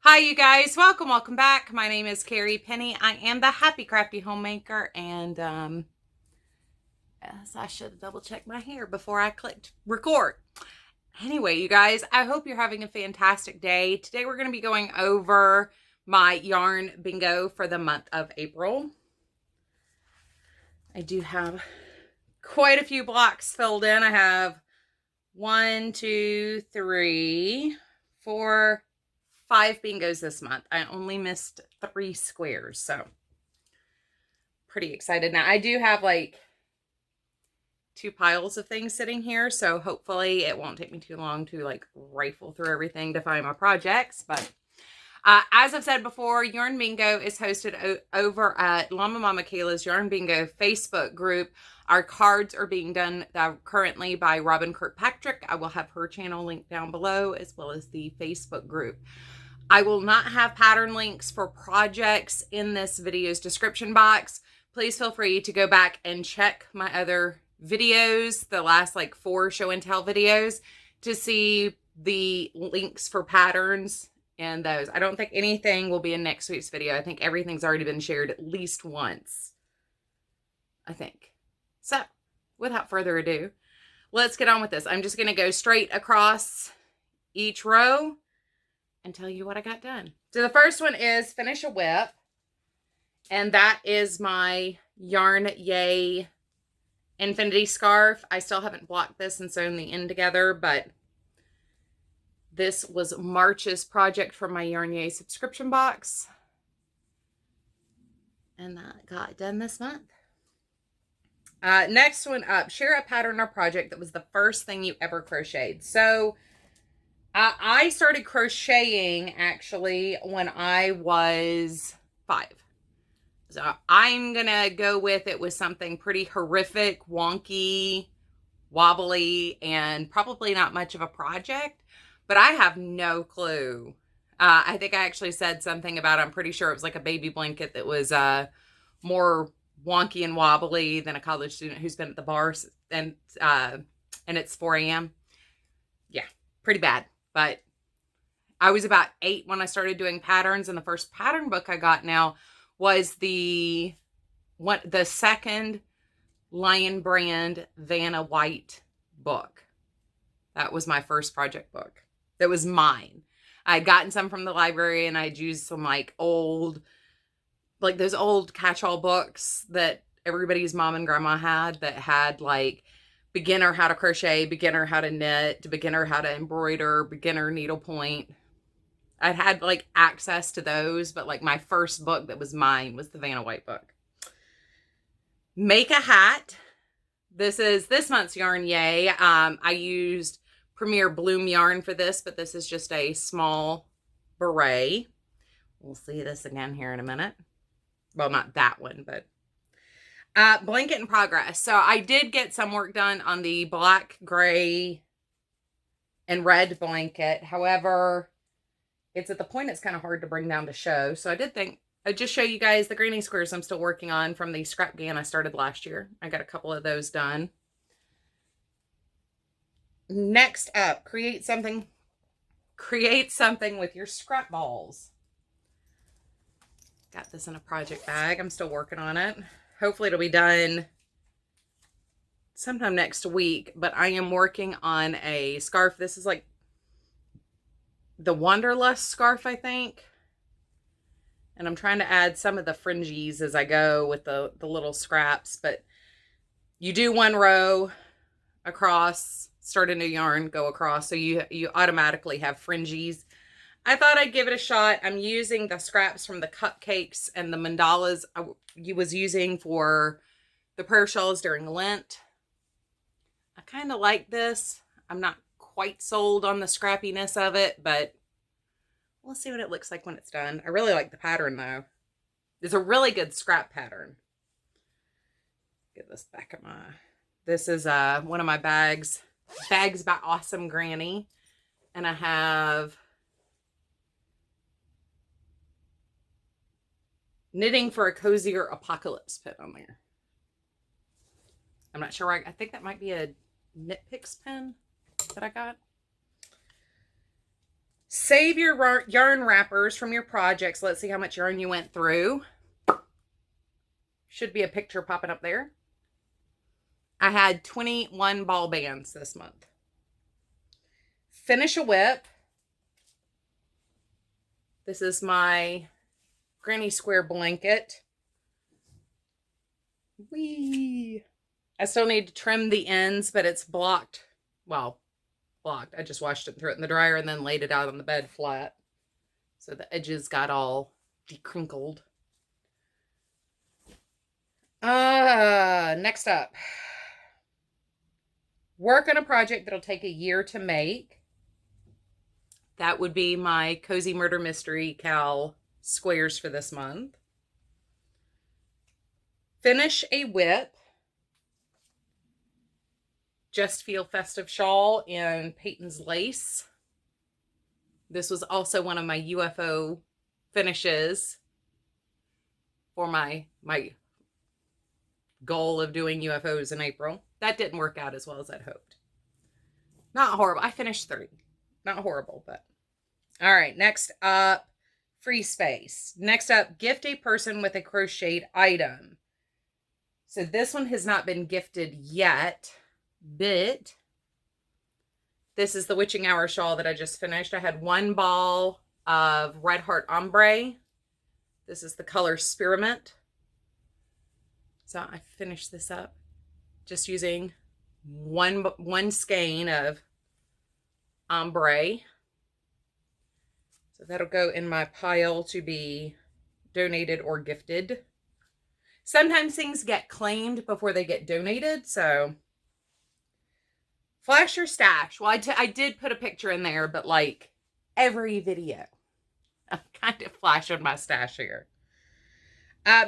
Hi, you guys. Welcome back. My name is Carrie Penny. I am the Happy Crafty Homemaker, and yes, I should have double checked my hair before I clicked record. Anyway, you guys, I hope you're having a fantastic day. Today we're going to be going over my yarn bingo for the month of April. I do have quite a few blocks filled in. I have 1, 2, 3, 4, 5 bingos this month. I only missed 3 squares, so pretty excited. Now I do have like 2 piles of things sitting here, so hopefully it won't take me too long to like rifle through everything to find my projects. But as I've said before, Yarn Bingo is hosted over at Llama Mama Kayla's Yarn Bingo Facebook group. Our cards are being done currently by Robin Kirkpatrick. I will have her channel linked down below, as well as the Facebook group. I will not have pattern links for projects in this video's description box. Please feel free to go back and check my other videos, the last like 4 show and tell videos, to see the links for patterns in those. I don't think anything will be in next week's video. I think everything's already been shared at least once, I think. So without further ado, let's get on with this. I'm just going to go straight across each row and tell you what I got done. So the first one is finish a whip, and that is my Yarn Yay infinity scarf. I still haven't blocked this and sewn the end together, but this was March's project from my Yarn Yay subscription box, and that got done this month. Next one up, share a pattern or project that was the first thing you ever crocheted. So I started crocheting actually when I was 5. So I'm going to go with it with something pretty horrific, wonky, wobbly, and probably not much of a project, but I have no clue. I think I actually said something about, I'm pretty sure it was like a baby blanket that was more wonky and wobbly than a college student who's been at the bar and it's 4 a.m. Yeah, pretty bad. But I was about 8 when I started doing patterns, and the first pattern book I got now was the second Lion Brand Vanna White book. That was my first project book. That was mine. I'd gotten some from the library, and I'd used some like old, like those old catch-all books that everybody's mom and grandma had, that had like beginner how to crochet, beginner how to knit, beginner how to embroider, beginner needlepoint. I'd had like access to those, but like my first book that was mine was the Vanna White book. Make a hat. This is this month's Yarn Yay. I used Premier Bloom yarn for this, but this is just a small beret. We'll see this again here in a minute. Well, not that one, but blanket in progress. So I did get some work done on the black, gray, and red blanket. However, it's at the point it's kind of hard to bring down to show. So I did think I'd just show you guys the granny squares I'm still working on from the scrap gan I started last year. I got a couple of those done. Next up, create something with your scrap balls. Got this in a project bag. I'm still working on it. Hopefully it'll be done sometime next week, but I am working on a scarf. This is like the Wanderlust scarf, I think. And I'm trying to add some of the fringies as I go with the little scraps, but you do 1 row across, start a new yarn, go across, so you automatically have fringies. I thought I'd give it a shot. I'm using the scraps from the cupcakes and the mandalas I was using for the prayer shawls during Lent. I kind of like this. I'm not quite sold on the scrappiness of it, but we'll see what it looks like when it's done. I really like the pattern though. It's a really good scrap pattern. Get this back of my, this is one of my bags by Awesome Granny, and I have Knitting for a Cozier Apocalypse pin on there. I'm not sure. I think that might be a Knit Picks pin that I got. Save your yarn wrappers from your projects. Let's see how much yarn you went through. Should be a picture popping up there. I had 21 ball bands this month. Finish a WIP. This is my granny square blanket. Whee! I still need to trim the ends, but it's blocked. Well, blocked. I just washed it and threw it in the dryer and then laid it out on the bed flat. So the edges got all decrinkled. Next up. Work on a project that'll take a year to make. That would be my Cozy Murder Mystery Cal squares for this month. Finish a WIP. Just Feel Festive Shawl in Peyton's Lace. This was also one of my UFO finishes for my goal of doing UFOs in April. That didn't work out as well as I'd hoped. Not horrible. I finished 3. Not horrible, but. All right, next up, free space. Next up, gift a person with a crocheted item. So this one has not been gifted yet, but this is the Witching Hour shawl that I just finished. I had 1 ball of Red Heart Ombre. This is the color Spearmint. So I finished this up just using one skein of ombre. So that'll go in my pile to be donated or gifted. Sometimes things get claimed before they get donated, so flash your stash. Well, I did put a picture in there, but like every video, I'm kind of flashing my stash here.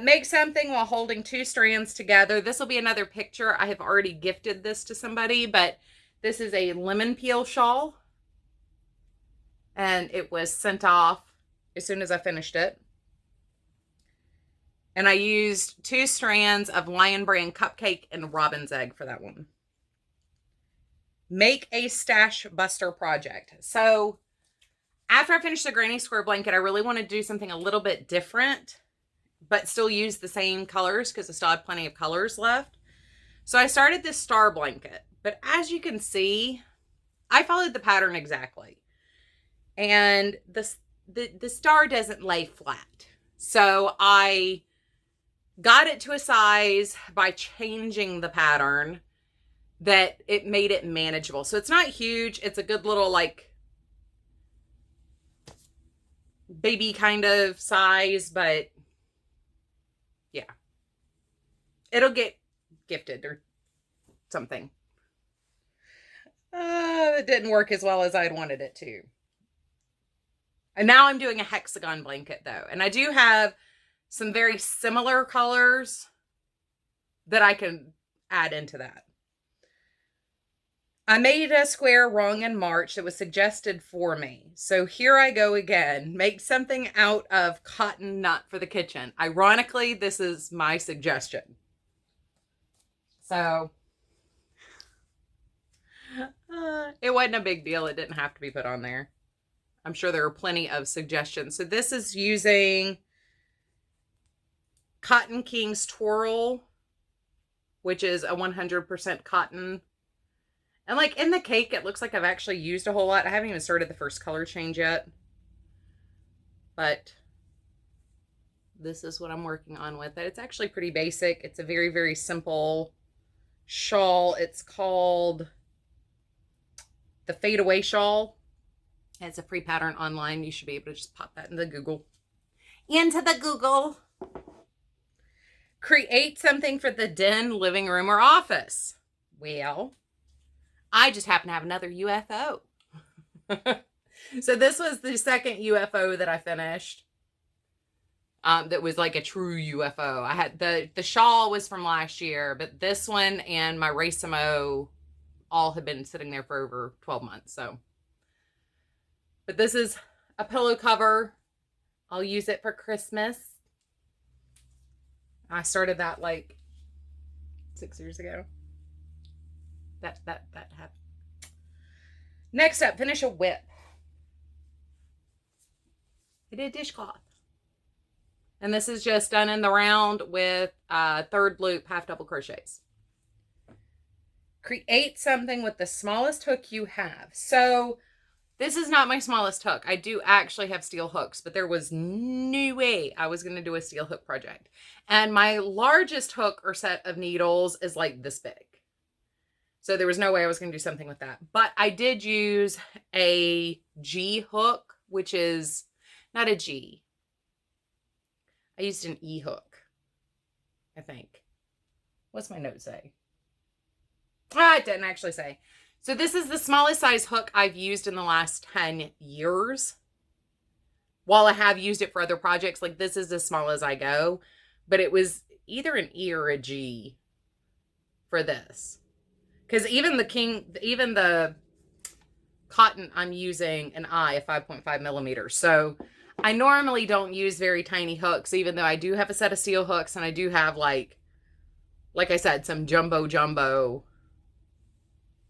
Make something while holding 2 strands together. This will be another picture. I have already gifted this to somebody, but this is a lemon peel shawl. And it was sent off as soon as I finished it. And I used 2 strands of Lion Brand Cupcake and Robin's Egg for that one. Make a stash buster project. So after I finished the granny square blanket, I really want to do something a little bit different, but still use the same colors because I still had plenty of colors left. So I started this star blanket, but as you can see, I followed the pattern exactly. And the star doesn't lay flat. So I got it to a size by changing the pattern that it made it manageable. So it's not huge. It's a good little like baby kind of size, but yeah, it'll get gifted or something. It didn't work as well as I'd wanted it to. And now I'm doing a hexagon blanket though. And I do have some very similar colors that I can add into that. I made a square wrong in March that was suggested for me. So here I go again. Make something out of cotton nut for the kitchen. Ironically, this is my suggestion. So it wasn't a big deal. It didn't have to be put on there. I'm sure there are plenty of suggestions. So this is using Cotton King's Twirl, which is a 100% cotton. And like in the cake, it looks like I've actually used a whole lot. I haven't even started the first color change yet. But this is what I'm working on with it. It's actually pretty basic. It's a very, very simple shawl. It's called the Fade Away Shawl. It's a free pattern online. You should be able to just pop that into Google. Into the Google. Create something for the den, living room, or office. Well, I just happen to have another UFO. So this was the second UFO that I finished. That was like a true UFO. I had the shawl was from last year, but this one and my Racemo all have been sitting there for over 12 months. So, but this is a pillow cover. I'll use it for Christmas. I started that like 6 years ago. That happened. Next up, finish a WIP. I did dishcloth. And this is just done in the round with third loop half double crochets. Create something with the smallest hook you have. So this is not my smallest hook. I do actually have steel hooks, but there was no way I was going to do a steel hook project. And my largest hook or set of needles is like this big. So there was no way I was going to do something with that. But I did use a G hook, which is not a G. I used an E hook, I think. What's my note say? It didn't actually say. So this is the smallest size hook I've used in the last 10 years. While I have used it for other projects, like this is as small as I go, but it was either an E or a G for this. Because even the cotton I'm using an I, a 5.5 millimeters. So I normally don't use very tiny hooks, even though I do have a set of steel hooks and I do have like I said, some jumbo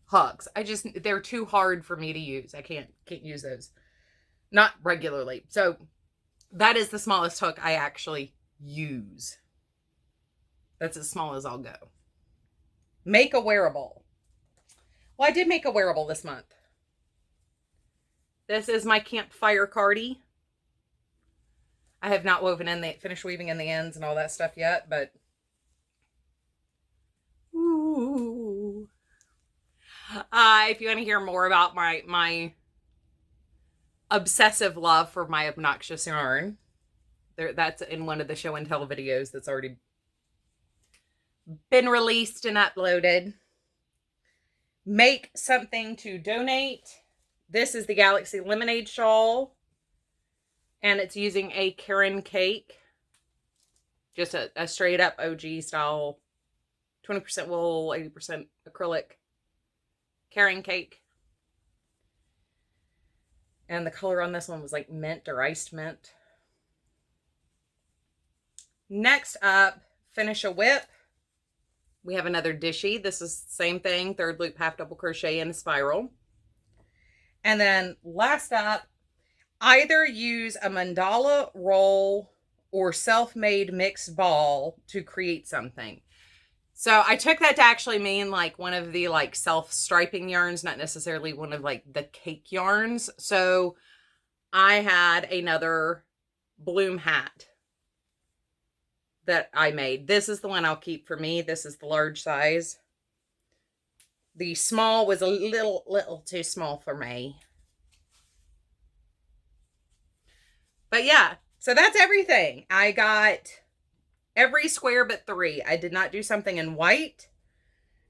hooks. They're too hard for me to use. I can't use those. Not regularly. So that is the smallest hook I actually use. That's as small as I'll go. Make a wearable. Well, I did make a wearable this month. This is my campfire cardie. I have not finished weaving in the ends and all that stuff yet, but ooh. If you want to hear more about my obsessive love for my obnoxious yarn, that's in one of the show and tell videos that's already been released and uploaded. Make something to donate. This is the Galaxy Lemonade shawl. And it's using a Karen cake. Just a straight up OG style. 20% wool, 80% acrylic. Karen cake. And the color on this one was like mint or iced mint. Next up, finish a whip. We have another dishy. This is the same thing. Third loop half double crochet in a spiral. And then last up, either use a mandala roll or self-made mixed ball to create something. So I took that to actually mean like one of the like self-striping yarns, not necessarily one of like the cake yarns. So I had another bloom hat that I made. This is the one I'll keep for me. This is the large size. The small was a little too small for me. But yeah, so that's everything. I got every square but 3. I did not do something in white.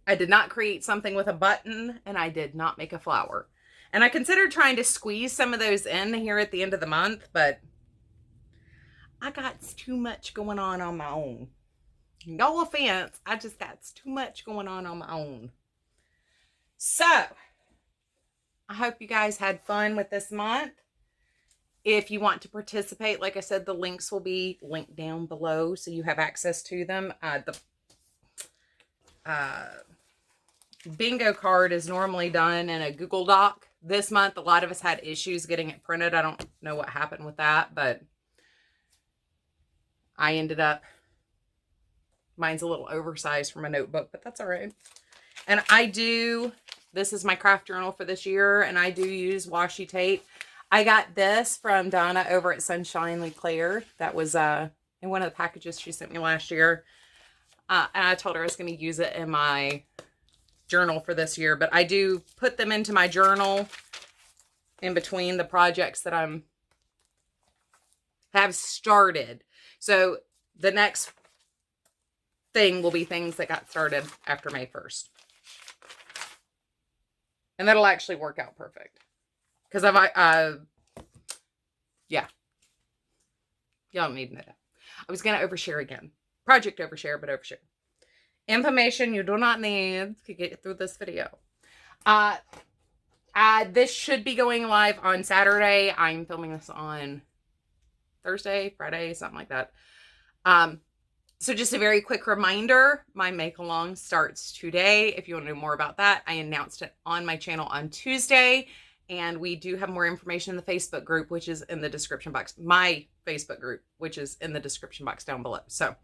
I did not create something with a button, and I did not make a flower. And I considered trying to squeeze some of those in here at the end of the month, but I got too much going on my own. No offense, I just got too much going on my own. So, I hope you guys had fun with this month. If you want to participate, like I said, the links will be linked down below so you have access to them. The bingo card is normally done in a Google Doc. This month, a lot of us had issues getting it printed. I don't know what happened with that, but I ended up, mine's a little oversized for my notebook, but that's all right. And this is my craft journal for this year, and I do use washi tape. I got this from Donna over at Sunshine Leclaire. That was in one of the packages she sent me last year. And I told her I was going to use it in my journal for this year. But I do put them into my journal in between the projects that have started. So the next thing will be things that got started after May 1st. And that'll actually work out perfect. Because yeah. Y'all don't need to know that. I was going to overshare again. Project overshare, but overshare. Information you do not need to get through this video. This should be going live on Saturday. I'm filming this on Thursday, Friday, something like that. So just a very quick reminder, my make-along starts today. If you want to know more about that, I announced it on my channel on Tuesday. And we do have more information in the Facebook group, which is in the description box. My Facebook group, which is in the description box down below. So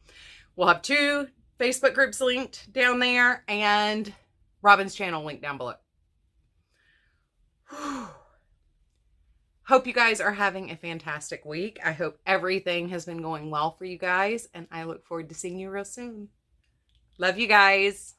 we'll have 2 Facebook groups linked down there and Robin's channel linked down below. Hope you guys are having a fantastic week. I hope everything has been going well for you guys, and I look forward to seeing you real soon. Love you guys.